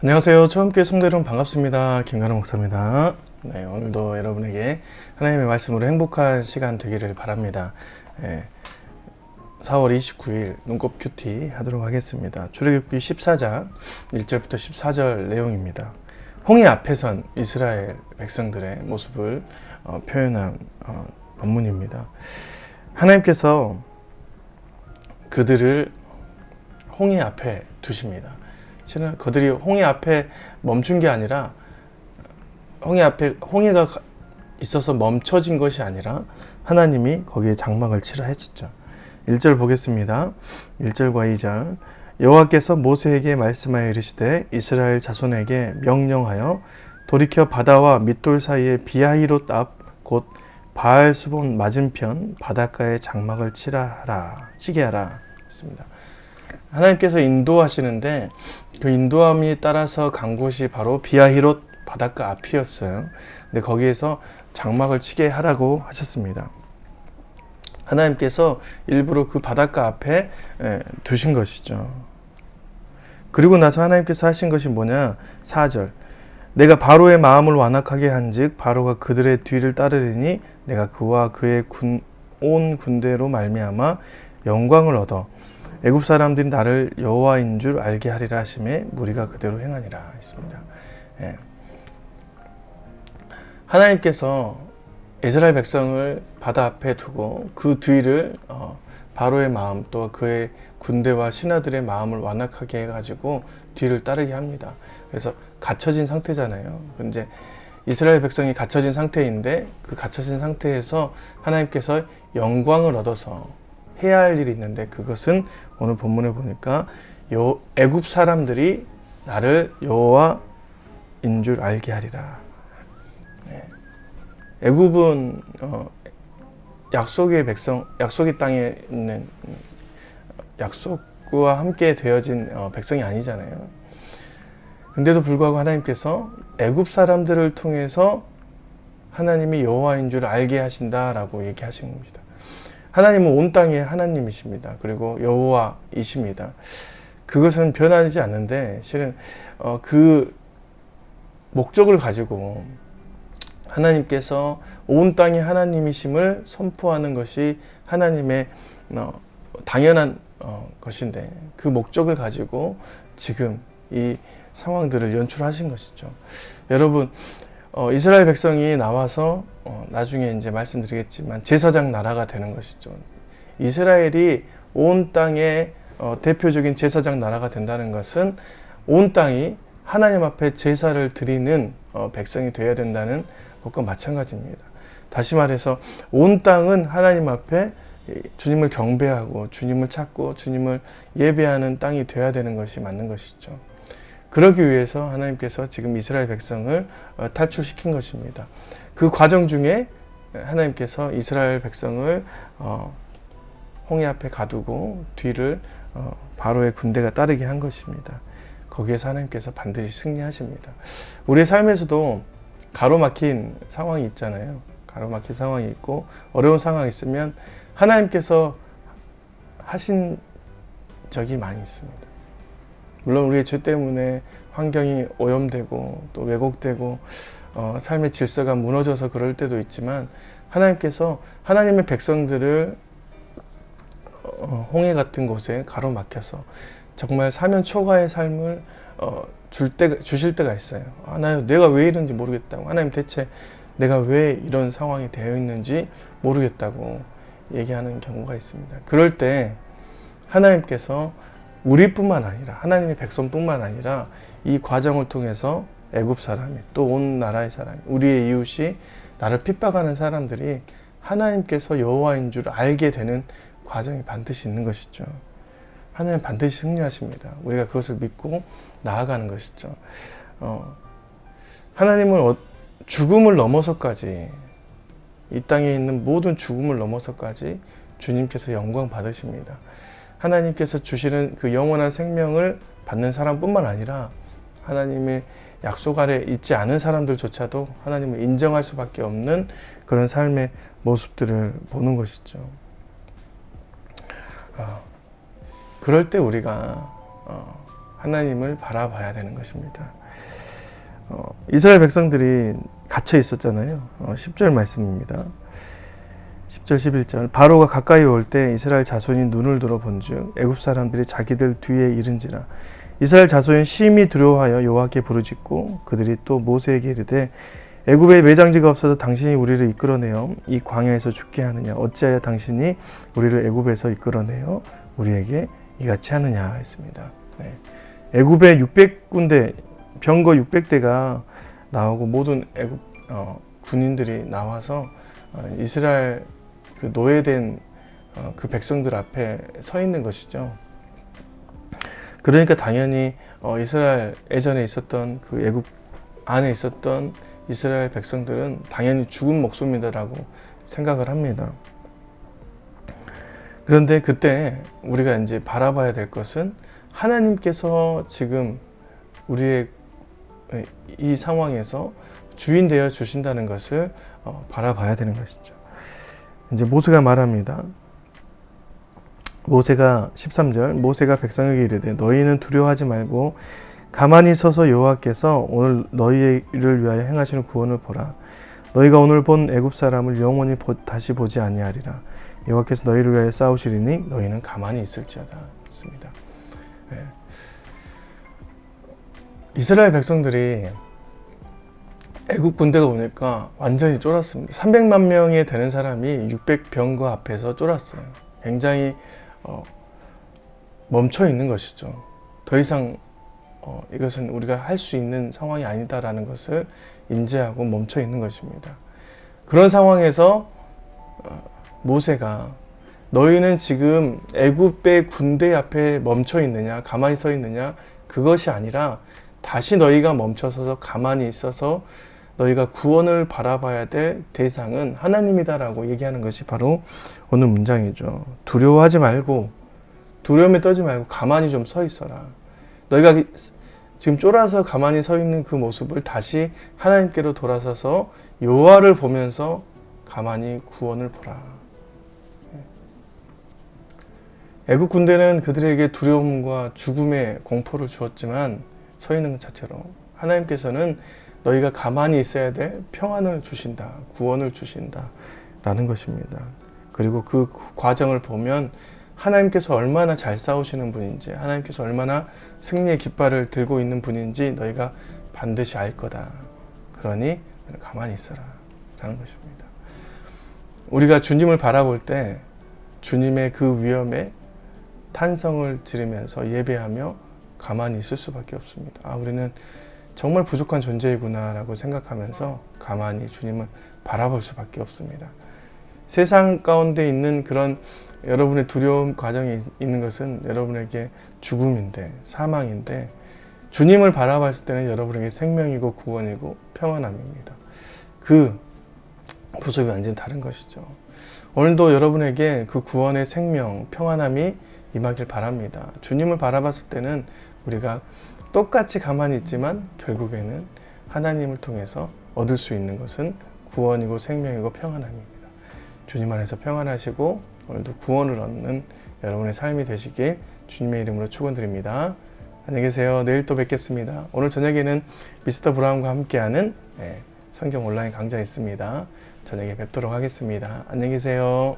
안녕하세요. 처음교회 성도 여러분 반갑습니다. 김관우 목사입니다. 네, 오늘도 여러분에게 하나님의 말씀으로 행복한 시간 되기를 바랍니다. 4월 29일 눈곱 큐티 하도록 하겠습니다. 출애굽기 14장 1절부터 14절 내용입니다. 홍해 앞에 선 이스라엘 백성들의 모습을 표현한 본문입니다. 하나님께서 그들을 홍해 앞에 두십니다. 실은 그들이 홍해 앞에 멈춘 게 아니라 홍해가 있어서 멈춰진 것이 아니라 하나님이 거기에 장막을 치라 하셨죠. 1절 보겠습니다. 1절과 2절. 여호와께서 모세에게 말씀하여 이르시되 이스라엘 자손에게 명령하여 돌이켜 바다와 밑돌 사이에 비하히롯 앞 곧 바알수본 맞은편 바닷가에 장막을 치게 하라 했습니다. 하나님께서 인도하시는데 그 인도함이 따라서 간 곳이 바로 비하히롯 바닷가 앞이었어요. 근데 거기에서 장막을 치게 하라고 하셨습니다. 하나님께서 일부러 그 바닷가 앞에 두신 것이죠. 그리고 나서 하나님께서 하신 것이 뭐냐? 4절. 내가 바로의 마음을 완악하게 한즉 바로가 그들의 뒤를 따르리니 내가 그와 그의 온 군대로 말미암아 영광을 얻어 애굽 사람들이 나를 여호와인 줄 알게 하리라 하심에 무리가 그대로 행하니라 했습니다. 하나님께서 이스라엘 백성을 바다 앞에 두고 그 뒤를 바로의 마음 또 그의 군대와 신하들의 마음을 완악하게 해가지고 뒤를 따르게 합니다. 그래서 갇혀진 상태잖아요. 근데 이스라엘 백성이 갇혀진 상태인데 그 갇혀진 상태에서 하나님께서 영광을 얻어서 해야 할 일이 있는데 그것은 오늘 본문에 보니까 애굽 사람들이 나를 여호와인 줄 알게 하리라. 애굽은 약속의 백성, 약속의 땅에 있는 약속과 함께 되어진 백성이 아니잖아요. 근데도 불구하고 하나님께서 애굽 사람들을 통해서 하나님이 여호와인 줄 알게 하신다라고 얘기하신 겁니다. 하나님은 온 땅의 하나님이십니다. 그리고 여호와이십니다. 그것은 변하지 않는데 실은 그 목적을 가지고 하나님께서 온 땅의 하나님이심을 선포하는 것이 하나님의 당연한 것인데 그 목적을 가지고 지금 이 상황들을 연출하신 것이죠. 여러분 이스라엘 백성이 나와서 나중에 이제 말씀드리겠지만 제사장 나라가 되는 것이죠. 이스라엘이 온 땅의 대표적인 제사장 나라가 된다는 것은 온 땅이 하나님 앞에 제사를 드리는 백성이 되어야 된다는 것과 마찬가지입니다. 다시 말해서 온 땅은 하나님 앞에 주님을 경배하고 주님을 찾고 주님을 예배하는 땅이 되어야 되는 것이 맞는 것이죠. 그러기 위해서 하나님께서 지금 이스라엘 백성을 탈출시킨 것입니다. 그 과정 중에 하나님께서 이스라엘 백성을 홍해 앞에 가두고 뒤를 바로의 군대가 따르게 한 것입니다. 거기에서 하나님께서 반드시 승리하십니다. 우리의 삶에서도 가로막힌 상황이 있잖아요. 가로막힌 상황이 있고 어려운 상황이 있으면 하나님께서 하신 적이 많이 있습니다. 물론 우리의 죄 때문에 환경이 오염되고 또 왜곡되고 삶의 질서가 무너져서 그럴 때도 있지만 하나님께서 하나님의 백성들을 홍해 같은 곳에 가로막혀서 정말 사면 초가의 삶을 주실 때가 있어요. 내가 왜 이런지 모르겠다고. 하나님 대체 내가 왜 이런 상황이 되어 있는지 모르겠다고 얘기하는 경우가 있습니다. 그럴 때 하나님께서 우리뿐만 아니라 하나님의 백성뿐만 아니라 이 과정을 통해서 애굽 사람이 또 온 나라의 사람이 우리의 이웃이 나를 핍박하는 사람들이 하나님께서 여호와인 줄 알게 되는 과정이 반드시 있는 것이죠. 하나님 반드시 승리하십니다. 우리가 그것을 믿고 나아가는 것이죠. 하나님은 죽음을 넘어서까지 이 땅에 있는 모든 죽음을 넘어서까지 주님께서 영광 받으십니다. 하나님께서 주시는 그 영원한 생명을 받는 사람뿐만 아니라 하나님의 약속 아래 있지 않은 사람들조차도 하나님을 인정할 수밖에 없는 그런 삶의 모습들을 보는 것이죠. 그럴 때 우리가 하나님을 바라봐야 되는 것입니다. 이스라엘 백성들이 갇혀 있었잖아요. 10절 말씀입니다. 10절 11절 바로가 가까이 올 때 이스라엘 자손이 눈을 들어 본즉 애굽 사람들이 자기들 뒤에 이른지라 이스라엘 자손이 심히 두려워하여 여호와께 부르짖고 그들이 또 모세에게 이르되 애굽에 매장지가 없어서 당신이 우리를 이끌어내어 이 광야에서 죽게 하느냐 어찌하여 당신이 우리를 애굽에서 이끌어내어 우리에게 이같이 하느냐 했습니다. 네. 애굽에 600군데 병거 600대가 나오고 모든 애굽 군인들이 나와서 이스라엘 그 노예된 그 백성들 앞에 서 있는 것이죠. 그러니까 당연히 이스라엘 예전에 있었던 그 애굽 안에 있었던 이스라엘 백성들은 당연히 죽은 목숨이다라고 생각을 합니다. 그런데 그때 우리가 이제 바라봐야 될 것은 하나님께서 지금 우리의 이 상황에서 주인 되어 주신다는 것을 바라봐야 되는 것이죠. 이제 모세가 말합니다. 모세가 13절 모세가 백성에게 이르되 너희는 두려워하지 말고 가만히 서서 여호와께서 오늘 너희를 위하여 행하시는 구원을 보라. 너희가 오늘 본 애굽 사람을 영원히 다시 보지 아니하리라. 여호와께서 너희를 위하여 싸우시리니 너희는 가만히 있을지어다. 있습니다. 네. 이스라엘 백성들이 애굽 군대가 오니까 완전히 쫄았습니다. 300만 명이 되는 사람이 600병거 앞에서 쫄았어요. 굉장히 멈춰 있는 것이죠. 더 이상 이것은 우리가 할 수 있는 상황이 아니다라는 것을 인지하고 멈춰 있는 것입니다. 그런 상황에서 모세가 너희는 지금 애굽의 군대 앞에 멈춰 있느냐 가만히 서 있느냐 그것이 아니라 다시 너희가 멈춰서서 가만히 있어서 너희가 구원을 바라봐야 될 대상은 하나님이다라고 얘기하는 것이 바로 오늘 문장이죠. 두려워하지 말고 두려움에 떨지 말고 가만히 좀 서 있어라. 너희가 지금 쫄아서 가만히 서 있는 그 모습을 다시 하나님께로 돌아서서 여호와를 보면서 가만히 구원을 보라. 애굽 군대는 그들에게 두려움과 죽음의 공포를 주었지만 서 있는 것 자체로 하나님께서는 너희가 가만히 있어야 될 평안을 주신다, 구원을 주신다 라는 것입니다. 그리고 그 과정을 보면 하나님께서 얼마나 잘 싸우시는 분인지, 하나님께서 얼마나 승리의 깃발을 들고 있는 분인지 너희가 반드시 알 거다. 그러니 가만히 있어라 라는 것입니다. 우리가 주님을 바라볼 때 주님의 그 위엄에 탄성을 지르면서 예배하며 가만히 있을 수밖에 없습니다. 우리는 정말 부족한 존재이구나 라고 생각하면서 가만히 주님을 바라볼 수밖에 없습니다. 세상 가운데 있는 그런 여러분의 두려움 과정이 있는 것은 여러분에게 죽음인데, 사망인데, 주님을 바라봤을 때는 여러분에게 생명이고 구원이고 평안함입니다. 그 모습이 완전히 다른 것이죠. 오늘도 여러분에게 그 구원의 생명, 평안함이 임하길 바랍니다. 주님을 바라봤을 때는 우리가 똑같이 가만히 있지만 결국에는 하나님을 통해서 얻을 수 있는 것은 구원이고 생명이고 평안함입니다. 주님 안에서 평안하시고 오늘도 구원을 얻는 여러분의 삶이 되시길 주님의 이름으로 축원드립니다. 안녕히 계세요. 내일 또 뵙겠습니다. 오늘 저녁에는 미스터 브라운과 함께하는 성경 온라인 강좌 있습니다. 저녁에 뵙도록 하겠습니다. 안녕히 계세요.